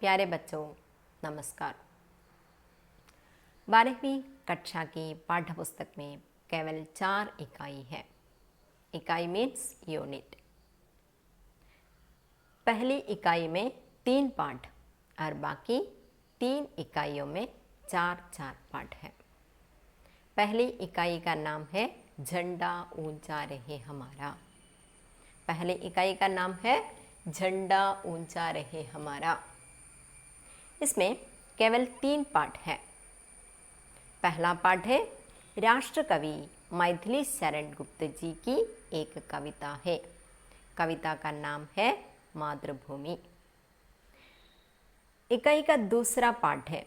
प्यारे बच्चों नमस्कार। 12वीं कक्षा की पाठ्य पुस्तक में केवल 4 इकाई है। इकाई मीन्स यूनिट। पहली इकाई में 3 पाठ और बाकी 3 इकाइयों में 4-4 पाठ है। पहली इकाई का नाम है झंडा ऊंचा रहे हमारा। पहली इकाई का नाम है झंडा ऊंचा रहे हमारा। इसमें केवल 3 पाठ हैं। पहला पाठ है राष्ट्रकवि मैथिली शरण गुप्त जी की एक कविता है। कविता का नाम है मातृभूमि। इकाई का दूसरा पाठ है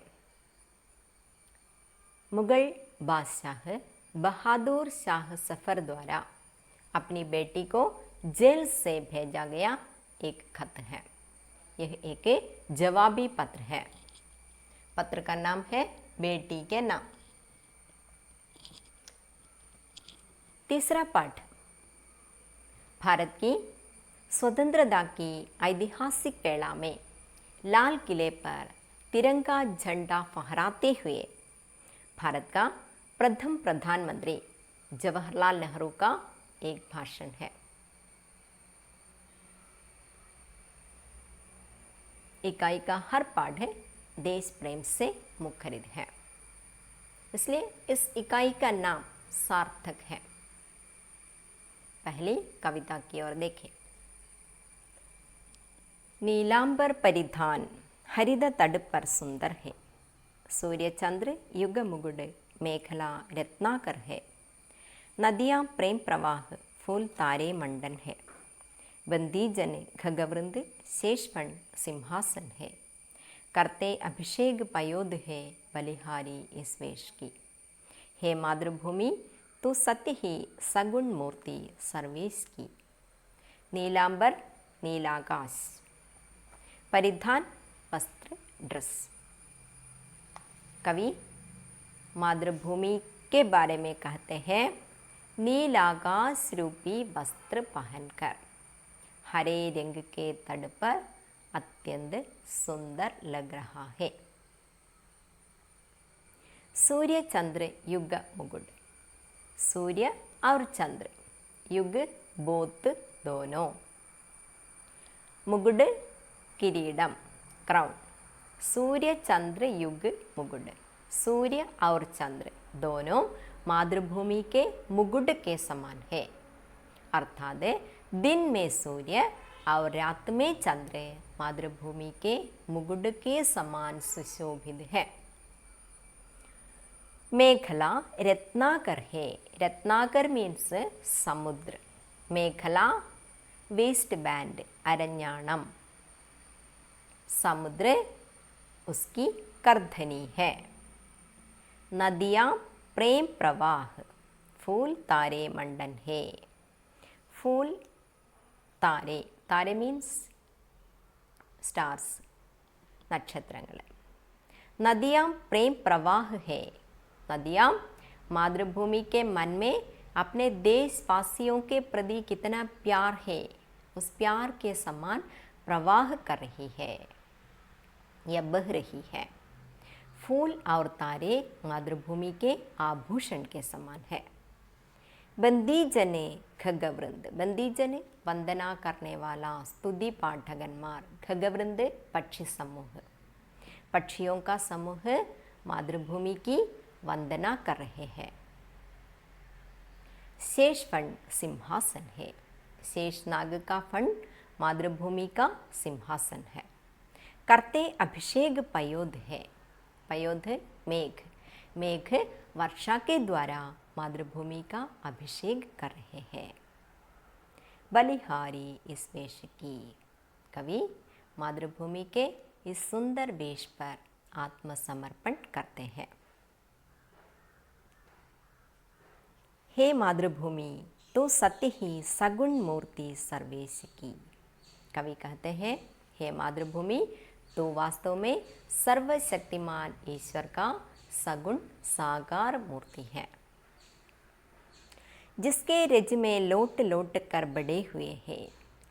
मुगल बादशाह बहादुर शाह जफर द्वारा अपनी बेटी को जेल से भेजा गया एक खत है। यह एक जवाबी पत्र है। पत्र का नाम है बेटी के नाम। तीसरा पाठ भारत की स्वतंत्रता की ऐतिहासिक वेला में लाल किले पर तिरंगा झंडा फहराते हुए भारत का प्रथम प्रधानमंत्री जवाहरलाल नेहरू का एक भाषण है। इकाई का हर पाठ है देश प्रेम से मुखरित है, इसलिए इस इकाई का नाम सार्थक है। पहली कविता की ओर देखें। नीलांबर परिधान हरित तट पर सुंदर है। सूर्य चंद्र युग मुकुट मेखला रत्नाकर है। नदियाँ प्रेम प्रवाह फूल तारे मंडन है। बंदी जन खगवृंद शेषफण सिंहासन है। करते अभिषेक पयोध है बलिहारी इस वेश की। हे मातृभूमि तू सत्य ही सगुण मूर्ति सर्वेश की। नीलांबर नीलाकाश। परिधान वस्त्र ड्रेस। कवि मातृभूमि के बारे में कहते हैं नीलाकाश रूपी वस्त्र पहनकर हरे रंग के तट पर अत्यंत सुंदर लग रहा है। सूर्य चंद्र युग मुकुट। सूर्य और चंद्र युग बोथ दोनों। मुकुट किरीटम क्राउन। सूर्य चंद्र युग मुकुट। सूर्य और चंद्र दोनों मातृभूमि के मुकुट के समान है। अर्थात दिन में सूर्य और रात में चंद्र मातृभूमि के मुकुट के समान सुशोभित है। मेखला रत्नाकर है। रत्नाकर मीन्स समुद्र। मेखला वेस्ट बैंड अरण्याणम। समुद्र उसकी करधनी है। नदियाँ प्रेम प्रवाह फूल तारे मंडन है। फूल तारे तारे मीन्स स्टार्स नक्षत्रങ്ങൾ। नदियाँ प्रेम प्रवाह है। नदियाँ मातृभूमि के मन में अपने देशवासियों के प्रति कितना प्यार है उस प्यार के समान प्रवाह कर रही है या बह रही है। फूल और तारे मातृभूमि के आभूषण के समान है। बंदी जने खगवृंद। बंदी जने वंदना करने वाला स्तुति पाठकन्मार। खगवृंद पक्षी समूह। पक्षियों का समूह मातृभूमि की वंदना कर रहे हैं। शेष फंड सिंहासन है। शेषनाग का फंड मातृभूमि का सिंहासन है। करते अभिषेक पयोध है। पयोध मेघ। मेघ वर्षा के द्वारा मातृभूमि का अभिषेक कर रहे हैं। बलिहारी इस वेश की। कवि मातृभूमि के इस सुंदर वेश पर आत्मसमर्पण करते हैं। हे मातृभूमि तो सत्य ही सगुण मूर्ति सर्वेश की। कवि कहते हैं हे मातृभूमि तो वास्तव में सर्वशक्तिमान ईश्वर का सगुण साकार मूर्ति है, जिसके रिज में लोट लोट कर बड़े हुए हैं।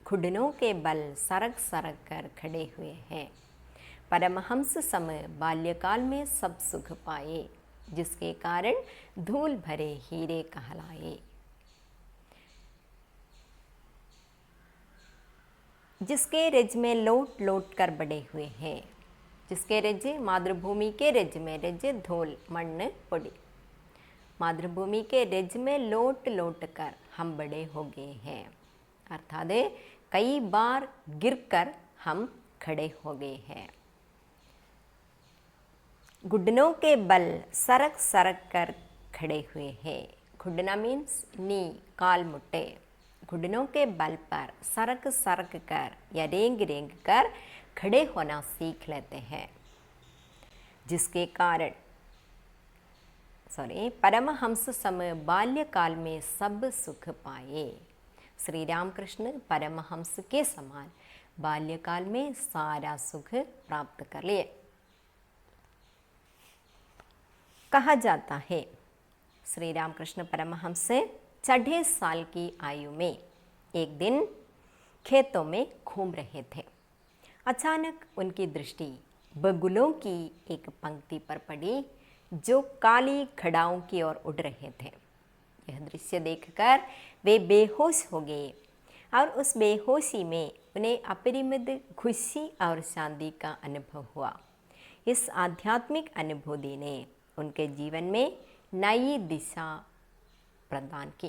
घुटनों के बल सरक सरक कर खड़े हुए हैं। परमहंस सम बाल्यकाल में सब सुख पाए, जिसके कारण धूल भरे हीरे कहलाए। जिसके रज में लौट लौट कर बड़े हुए हैं, जिसके रज मातृभूमि के रज में, रज धूल मण्ണ് പൊടി, मातृभूमि के रज में लौट लौट कर हम बड़े हो गए हैं, अर्थात कई बार गिरकर हम खड़े हो गए हैं। घुटनों के बल सरक सरक कर खड़े हुए हैं। घुटना मीन्स नी, काल मुट्टे। घुटनों के बल पर सरक सरक कर या रेंग रेंग कर खड़े होना सीख लेते हैं, जिसके कारण परमहंस सम बाल्यकाल में सब सुख पाए। श्री रामकृष्ण परमहंस के समान बाल्यकाल में सारा सुख प्राप्त कर लिए। कहा जाता है श्री रामकृष्ण परमहंस चढ़े साल की आयु में एक दिन खेतों में घूम रहे थे। अचानक उनकी दृष्टि बगुलों की एक पंक्ति पर पड़ी जो काली घड़ाओं की ओर उड़ रहे थे। यह दृश्य देखकर वे बेहोश हो गए और उस बेहोशी में उन्हें अपरिमित खुशी और शांति का अनुभव हुआ। इस आध्यात्मिक अनुभूति ने उनके जीवन में नई दिशा പ്രദാൻ കി.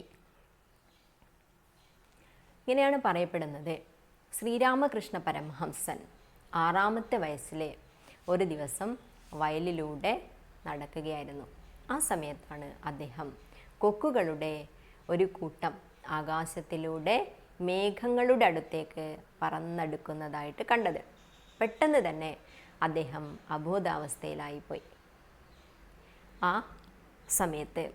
ഇങ്ങനെയാണ് പറയപ്പെടുന്നത്. ശ്രീരാമകൃഷ്ണ പരമഹംസൻ 6ാമത്തെ വയസ്സിലെ ഒരു ദിവസം വയലിലൂടെ നടക്കുകയായിരുന്നു. ആ സമയത്താണ് അദ്ദേഹം കൊക്കുകളുടെ ഒരു കൂട്ടം ആകാശത്തിലൂടെ മേഘങ്ങളുടെ അടുത്തേക്ക് പറന്നെടുക്കുന്നതായിട്ട് കണ്ടത്. പെട്ടെന്ന് തന്നെ അദ്ദേഹം അബോധാവസ്ഥയിലായിപ്പോയി. ആ സമയത്ത്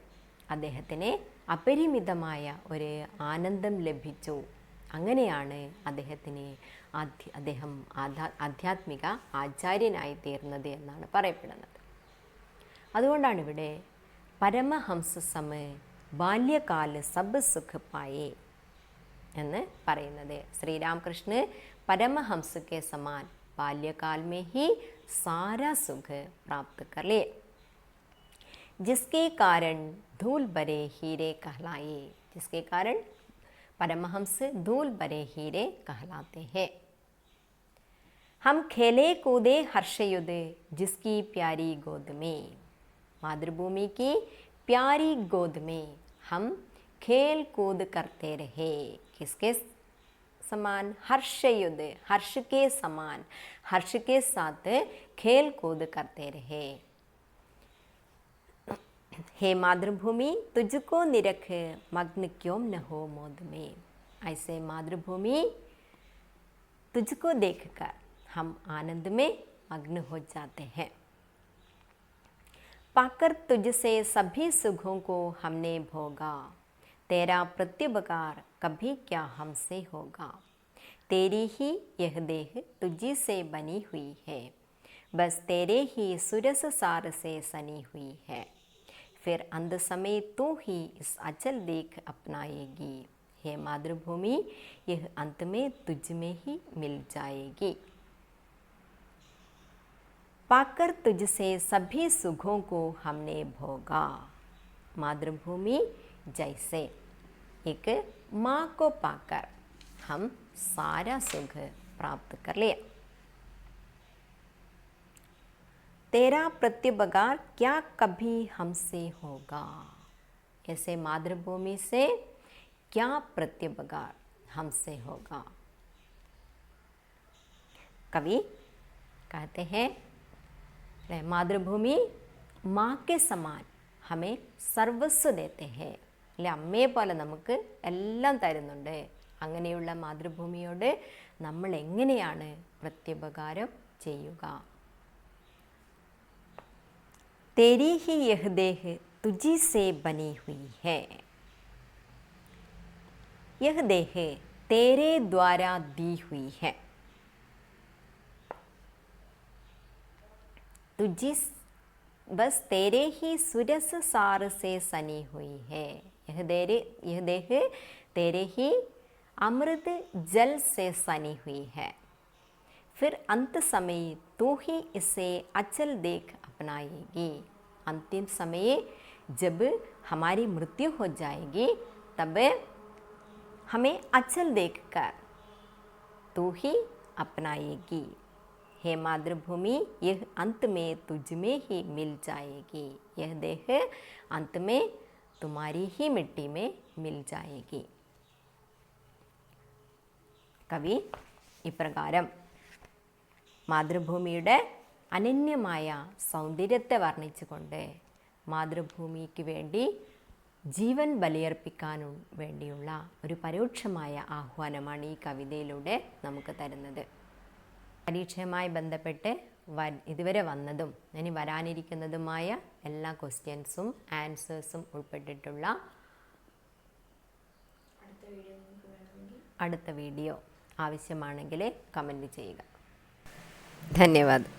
അദ്ദേഹത്തിന് അപരിമിതമായ ഒരു ആനന്ദം ലഭിച്ചു. അങ്ങനെയാണ് അദ്ദേഹം ആധ്യാത്മിക ആചാര്യനായി തീർന്നത് എന്നാണ് പറയപ്പെടുന്നത്. അതുകൊണ്ടാണ് ഇവിടെ പരമഹംസ സമ ബാല്യകാല സബ് സുഖ് പായേ എന്ന് പറയുന്നത്. ശ്രീരാമകൃഷ്ണ परमहंस के समान बाल्यकाल में ही सारा सुख प्राप्त कर लिए, जिसके कारण धूल भरे हीरे कहलाए. जिसके कारण परमहंस धूल भरे हीरे कहलाते हैं. हम खेले कूदे हर्षयुद्ध जिसकी प्यारी गोद में. मातृभूमि की प्यारी गोद में हम खेल कूद करते रहे. किसके समान? हर्षयुद्ध, हर्ष के समान, हर्ष के साथ खेल कूद करते रहे. हे मातृभूमि तुझको निरख मग्न क्यों न हो मोद में. ऐसे मातृभूमि तुझको देखकर हम आनंद में मग्न हो जाते हैं. पाकर तुझसे सभी सुखों को हमने भोगा, तेरा प्रत्युपकार कभी क्या हमसे होगा. तेरी ही यह देह तुझी से बनी हुई है, बस तेरे ही सुरस सार से सनी हुई है. फिर अंत समय तू ही इस अचल देख अपनाएगी. हे मातृभूमि यह अंत में तुझ में ही मिल जाएगी. पाकर तुझसे सभी सुखों को हमने भोगा. मातृभूमि जैसे एक माँ को पाकर हम सारा सुख प्राप्त कर लिया. तेरा प्रत्युपकार क्या कभी हमसे होगा. ऐसे मातृभूमि से क्या प्रत्युपकार हमसे होगा. कवि कहते हैं മാതൃഭൂമി മാ के സമാൻ ഹമേ സർവസ്വ ദേത്തെ ഹേ. അല്ലെ, അമ്മയെ പോലെ നമുക്ക് എല്ലാം തരുന്നുണ്ട്. അങ്ങനെയുള്ള മാതൃഭൂമിയോട് നമ്മൾ എങ്ങനെയാണ് പ്രത്യുപകാരം ചെയ്യുക. तेरी ही यह देह तुझी से बनी हुई है. यह देह तेरे द्वारा दी हुई है. तुझी बस तेरे ही सुरस सार से सनी हुई है. यह देह तेरे ही अमृत जल से सनी हुई है. फिर अंत समय तू ही इसे अचल देख अपनाएगी। अंतिम समय जब हमारी मृत्यु हो जाएगी तब हमें अचल देखकर तू ही अपनाएगी। हे मातृभूमि, यह अंत में तुझ में ही मिल जाएगी। यह देह अंत में तुम्हारी ही मिट्टी में मिल जाएगी. കവി ഇപ്രകാരം മാതൃഭൂമിയുടെ അനന്യമായ സൗന്ദര്യത്തെ വർണ്ണിച്ചുകൊണ്ട് മാതൃഭൂമിക്ക് വേണ്ടി ജീവൻ ബലിയർപ്പിക്കാൻ വേണ്ടിയുള്ള ഒരു പരോക്ഷമായ ആഹ്വാനമാണ് ഈ കവിതയിലൂടെ നമുക്ക് തരുന്നത്. പരീക്ഷയുമായി ബന്ധപ്പെട്ട് ഇതുവരെ വന്നതും ഇനി വരാനിരിക്കുന്നതുമായ എല്ലാ ക്വസ്റ്റ്യൻസും ആൻസേഴ്സും ഉൾപ്പെട്ടിട്ടുള്ള അടുത്ത വീഡിയോ ആവശ്യമാണെങ്കിൽ കമൻറ്റ് ചെയ്യുക. ധന്യവാദം.